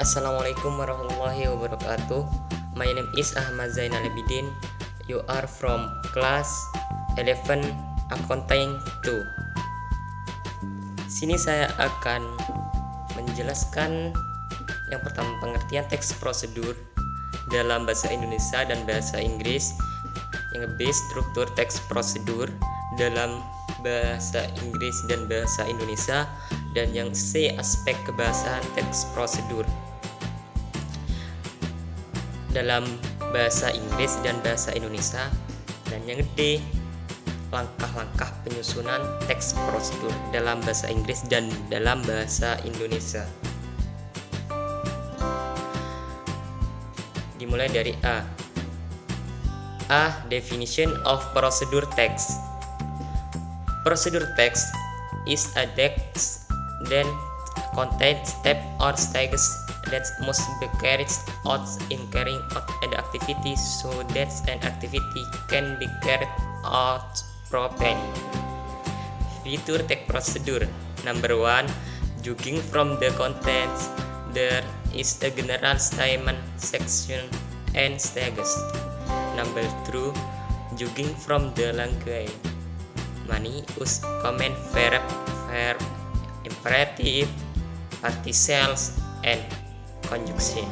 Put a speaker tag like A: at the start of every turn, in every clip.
A: Assalamualaikum warahmatullahi wabarakatuh. My name is Ahmad Zainal Abidin. You are from class 11 Accounting 2. Sini saya akan menjelaskan yang pertama pengertian teks prosedur dalam bahasa Indonesia dan bahasa Inggris. Yang B, struktur teks prosedur dalam bahasa Inggris dan bahasa Indonesia, dan yang C, aspek kebahasaan teks prosedur dalam bahasa Inggris dan bahasa Indonesia, dan yang D, langkah-langkah penyusunan teks prosedur dalam bahasa Inggris dan dalam bahasa Indonesia. Dimulai dari A. Definition of procedure text. Procedure text is a text that contains steps or stages that must be carried out in carrying out an activity so that an activity can be carried out properly. Feature text procedure. Number 1. Judging from the contents, there is a general statement, section, and stages. Number 2. Judging from the language. Many use command verb, imperative, particles, and conjunction.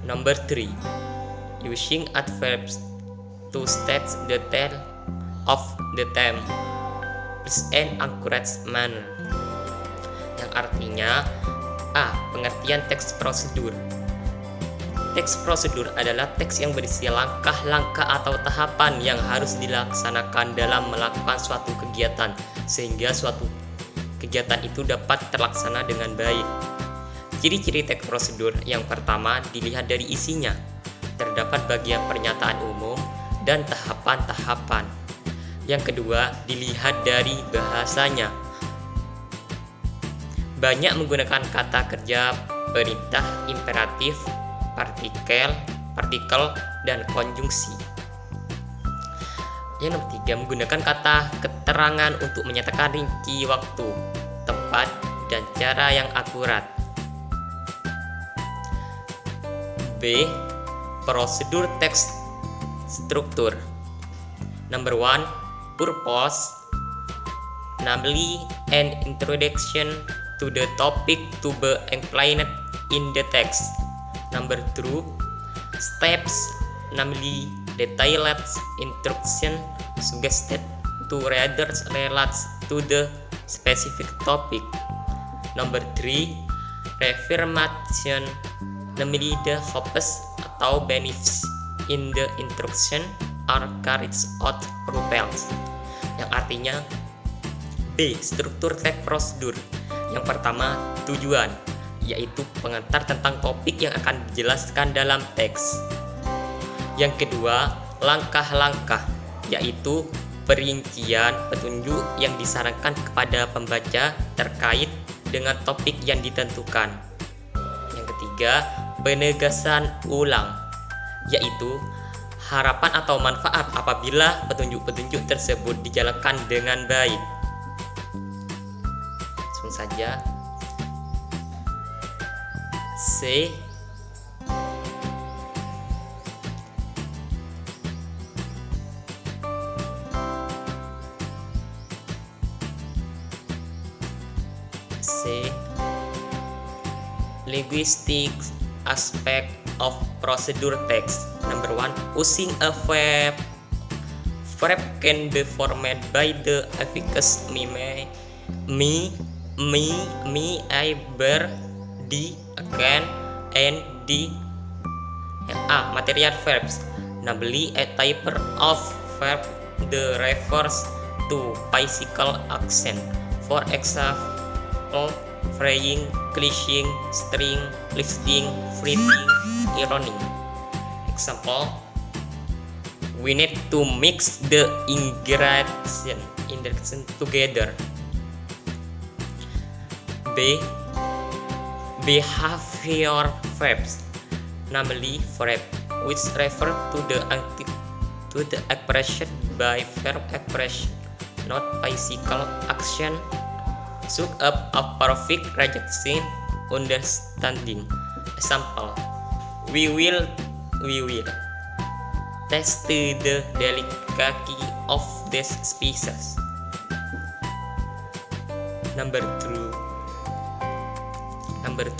A: Number 3. Using adverbs to state the tale of the theme in an accurate manner. Yang artinya A. Pengertian teks prosedur. Teks prosedur adalah teks yang berisi langkah-langkah atau tahapan yang harus dilaksanakan dalam melakukan suatu kegiatan sehingga suatu kegiatan itu dapat terlaksana dengan baik. Ciri-ciri teks prosedur: yang pertama, dilihat dari isinya. Terdapat bagian pernyataan umum dan tahapan-tahapan. Yang kedua, dilihat dari bahasanya. Banyak menggunakan kata kerja, perintah, imperatif, partikel, dan konjungsi. Yang nomor 3, menggunakan kata keterangan untuk menyatakan rinci waktu, tempat, dan cara yang akurat. B. Prosedur teks struktur. Number 1. Purpose, namely an introduction to the topic to be explained in the text. Number 2. Steps, namely detailed instruction suggested to readers relates to the specific topic. Number 3. Affirmation, namely the hopes atau benefits in the instruction are carried out properly. Yang artinya B. Struktur teks prosedur. Yang pertama, tujuan, yaitu pengantar tentang topik yang akan dijelaskan dalam teks. Yang kedua, langkah-langkah, yaitu perincian petunjuk yang disarankan kepada pembaca terkait dengan topik yang ditentukan. Yang ketiga, penegasan ulang, yaitu harapan atau manfaat apabila petunjuk-petunjuk tersebut dijalankan dengan baik. Langsung saja. C. Linguistic aspect of procedure text. Number 1. Using a verb can be formed by the affixes me, I, ber, di, again, and di. A. Material verbs, namely a type of verb that refers to physical action. For example, frying, clinching, stirring, lifting, flipping, ironing. Example: we need to mix the ingredients together. B. Behavior verbs, namely verb which refer to the expression by verb expression, not physical action. Suck up a perfect rejection understanding. Example: we will taste the delicacy of this species. Number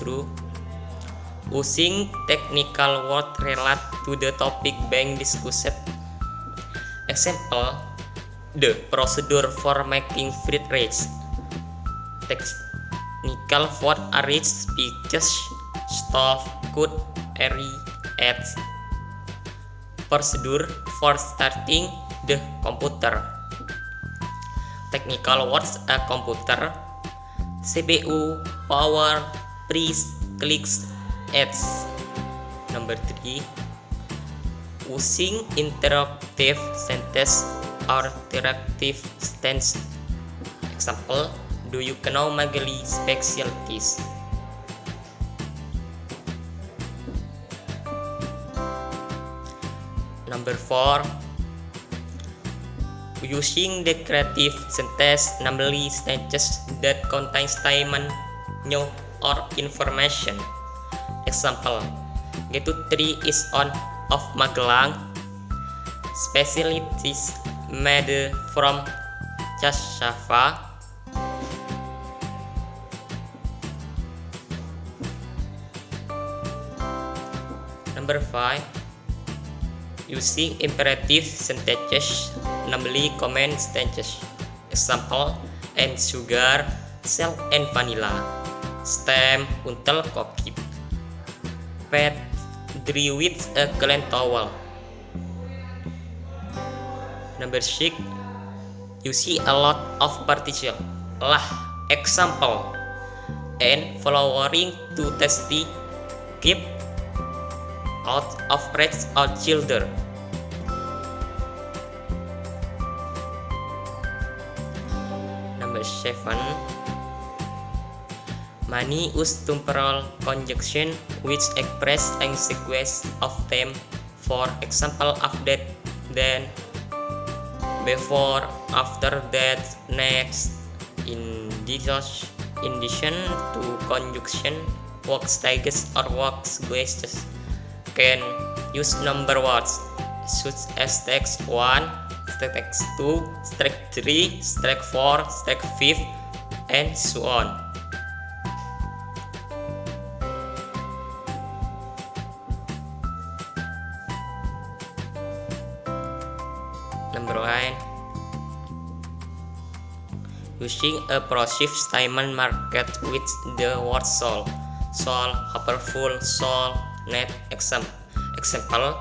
A: two, using technical word relate to the topic being discussed. Example: the procedure for making fried rice. Technical word arrange speeches, stove, could, at. Procedure for starting the computer. Technical words: a computer, CPU, power, press, clicks, ads. Number 3, using interactive sentence or interactive tense. Example: do you know Magali specialties? Number 4, using the creative sentence, namely sentences that contain statement, new or information. Example: Getu tree is on of Magelang, specialties made from cassava. Number 5, using imperative sentences, namely command sentences. Example: and sugar, salt and vanilla, stem, until kopi, pet, dry with a clean towel. Number 6, you see a lot of partition lah. Example: and flowering to tasty, keep out of reach of children. Number 7, many use temporal conjunction which express a sequence of them. For example: after, then, before, after that, next. In addition to conjunction, work stages or work gesture can use number words such as text 1, text 2, text 3, text 4, text 5, and so on. Number 1, using a process statement marked with the word soul, powerful, soul, net. Example: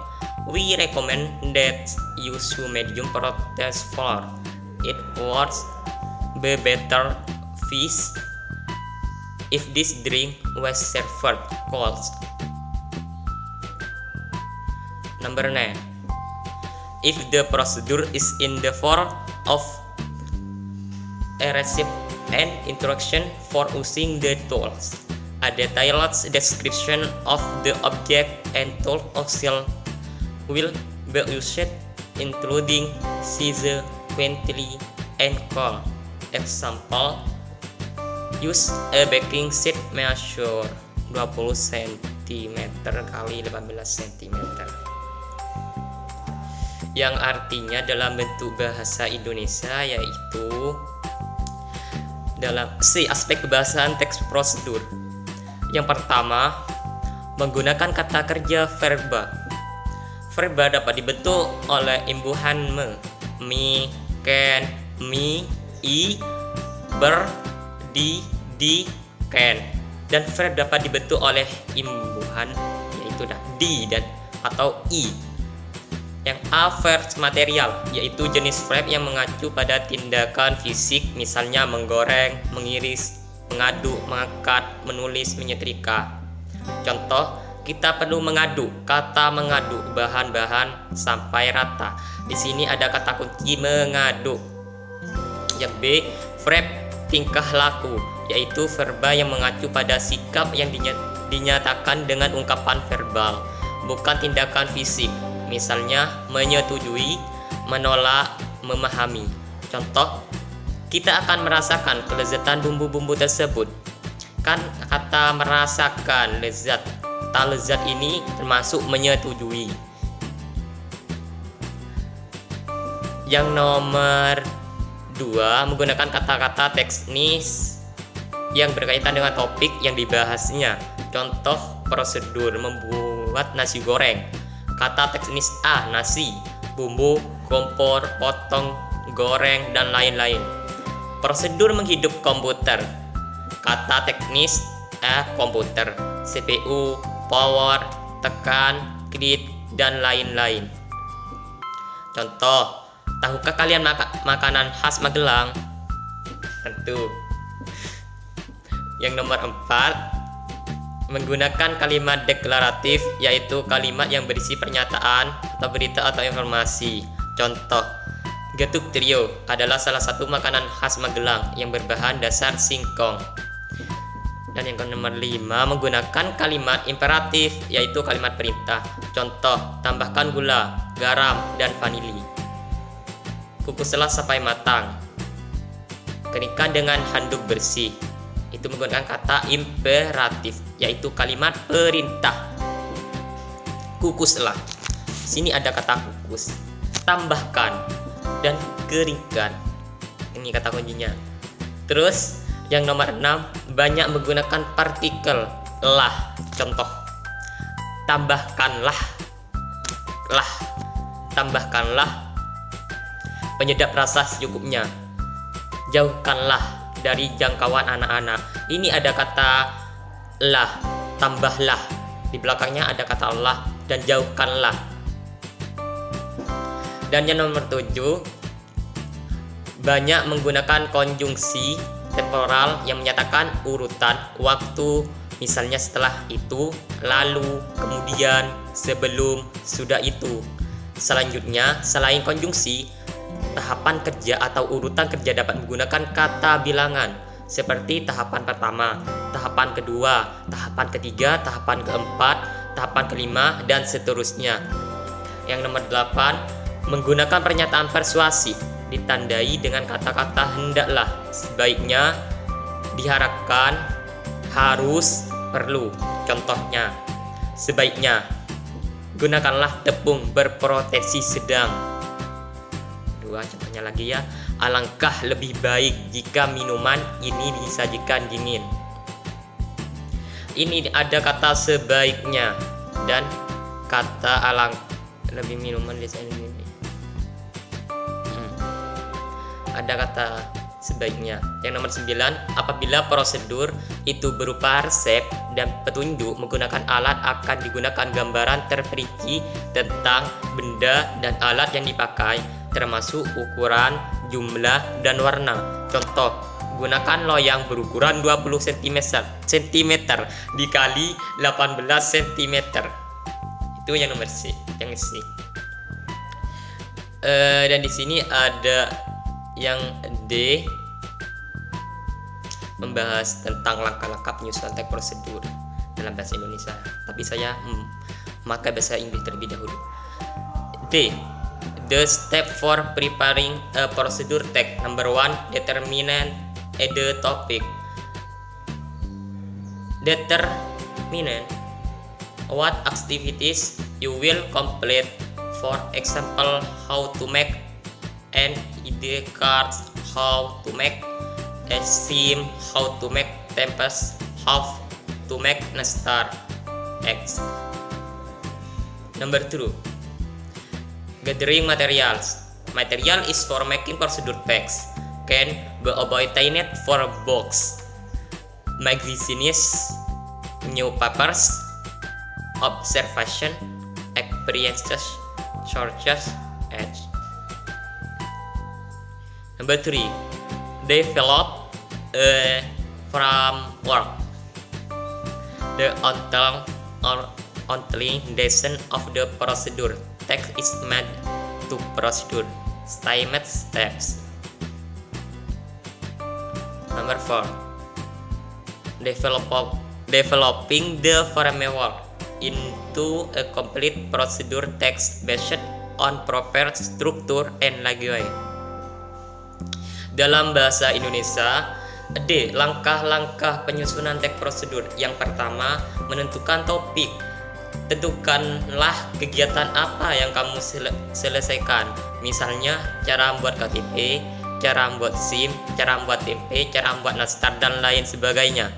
A: we recommend that you use medium protest flour. It would be better fish if this drink was served cold. Number 9, if the procedure is in the form of a receipt and instruction for using the tools, a detailed description of the object and tool also will be used, including scissors, quantity, and call. Example: use a baking sheet measure 20 cm kali 15 cm, yang artinya dalam bentuk bahasa Indonesia yaitu dalam aspek kebahasaan teks prosedur. Yang pertama, menggunakan kata kerja verba. Verba dapat dibentuk oleh imbuhan me, mi, can, mi, i, ber, di, can. Dan verb dapat dibentuk oleh imbuhan yaitu di dan atau i. Yang A, verb material, yaitu jenis verb yang mengacu pada tindakan fisik, misalnya menggoreng, mengiris, mengaduk, mengangkat, menulis, menyetrika. Contoh, kita perlu mengaduk. Kata mengaduk bahan-bahan sampai rata. Di sini ada kata kunci mengaduk. Yang B, verb tingkah laku, yaitu verba yang mengacu pada sikap yang dinyatakan dengan ungkapan verbal, bukan tindakan fisik. Misalnya menyetujui, menolak, memahami. Contoh, kita akan merasakan kelezatan bumbu-bumbu tersebut. Kan kata merasakan lezat, kata lezat ini termasuk menyetujui. Yang nomor 2, menggunakan kata-kata teknis yang berkaitan dengan topik yang dibahasnya. Contoh prosedur membuat nasi goreng. Kata teknis A, nasi, bumbu, kompor, potong, goreng, dan lain-lain. Prosedur menghidup komputer. Kata teknis A, komputer, CPU, power, tekan, klik, dan lain-lain. Contoh, tahukah kalian makanan khas Magelang? Tentu. Yang nomor 4, menggunakan kalimat deklaratif, yaitu kalimat yang berisi pernyataan atau berita atau informasi. Contoh, getuk trio adalah salah satu makanan khas Magelang yang berbahan dasar singkong. Dan yang nomor 5, menggunakan kalimat imperatif, yaitu kalimat perintah. Contoh, tambahkan gula, garam, dan vanili. Kukuslah sampai matang. Keringkan dengan handuk bersih. Itu menggunakan kata imperatif, yaitu kalimat perintah. Kukuslah. Sini ada kata kukus. Tambahkan dan keringkan. Ini kata kuncinya. Terus yang nomor 6, banyak menggunakan partikel lah. Contoh, tambahkanlah, lah, tambahkanlah penyedap rasa secukupnya. Jauhkanlah dari jangkauan anak-anak. Ini ada kata lah, tambahlah. Di belakangnya ada kata Allah dan jauhkanlah. Dan yang nomor 7, banyak menggunakan konjungsi temporal yang menyatakan urutan waktu, misalnya setelah itu, lalu, kemudian, sebelum, sudah itu. Selanjutnya, selain konjungsi, tahapan kerja atau urutan kerja dapat menggunakan kata bilangan, seperti tahapan pertama, tahapan kedua, tahapan ketiga, tahapan keempat, tahapan kelima, dan seterusnya. Yang nomor 8, menggunakan pernyataan persuasif, ditandai dengan kata-kata hendaklah, sebaiknya, diharapkan, harus, perlu. Contohnya, sebaiknya, gunakanlah tepung berproteksi sedang. Dua contohnya lagi ya. Alangkah lebih baik jika minuman ini disajikan dingin. Ini ada kata sebaiknya dan kata lebih minuman disajikan dingin. Ada kata sebaiknya. Yang nomor 9, apabila prosedur itu berupa resep dan petunjuk, menggunakan alat akan digunakan gambaran terperinci tentang benda dan alat yang dipakai, termasuk ukuran, jumlah, dan warna. Contoh, gunakan loyang berukuran 20 cm dikali 18 cm. Itu yang nomor C, yang C. Dan di sini ada yang D, membahas tentang langkah-langkah penyusunan teks prosedur dalam bahasa Indonesia. Tapi saya memakai bahasa Inggris terlebih dahulu. D, the step for preparing a procedure text. Number 1, determine the topic. Determine what activities you will complete. For example, how to make an ID card, how to make a SIM, how to make tempest, how to make Nestar X. Number 2, gathering materials. Material is for making procedure text. Can be obtained for books, magazines, newspapers, observation, experiences, sources, etc. Number 3, develop a framework. The outline of the procedure text is made to procedure steps. Number 4, developing the framework into a complete procedure text based on proper structure and language. Dalam bahasa Indonesia, D. Langkah-langkah penyusunan teks prosedur. Yang pertama, menentukan topik. Tentukanlah kegiatan apa yang kamu selesaikan. Misalnya, cara membuat KTP, cara membuat SIM, cara membuat tempe, cara membuat nastar, dan lain sebagainya.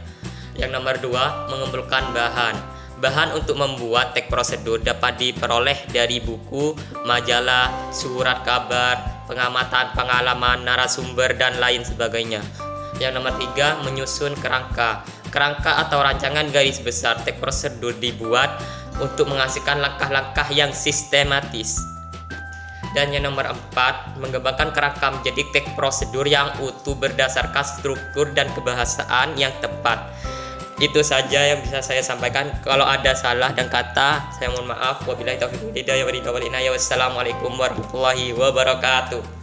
A: Yang nomor 2, mengumpulkan bahan. Bahan untuk membuat teks prosedur dapat diperoleh dari buku, majalah, surat kabar, pengamatan pengalaman, narasumber, dan lain sebagainya. Yang nomor 3, menyusun kerangka. Kerangka atau rancangan garis besar teks prosedur dibuat untuk menghasilkan langkah-langkah yang sistematis. Dan yang nomor 4, mengembangkan kerangka menjadi teks prosedur yang utuh berdasarkan struktur dan kebahasaan yang tepat. Itu saja yang bisa saya sampaikan. Kalau ada salah dan kata, saya mohon maaf. Wabillahi taufiq wal hidayah. Wassalamualaikum warahmatullahi wabarakatuh.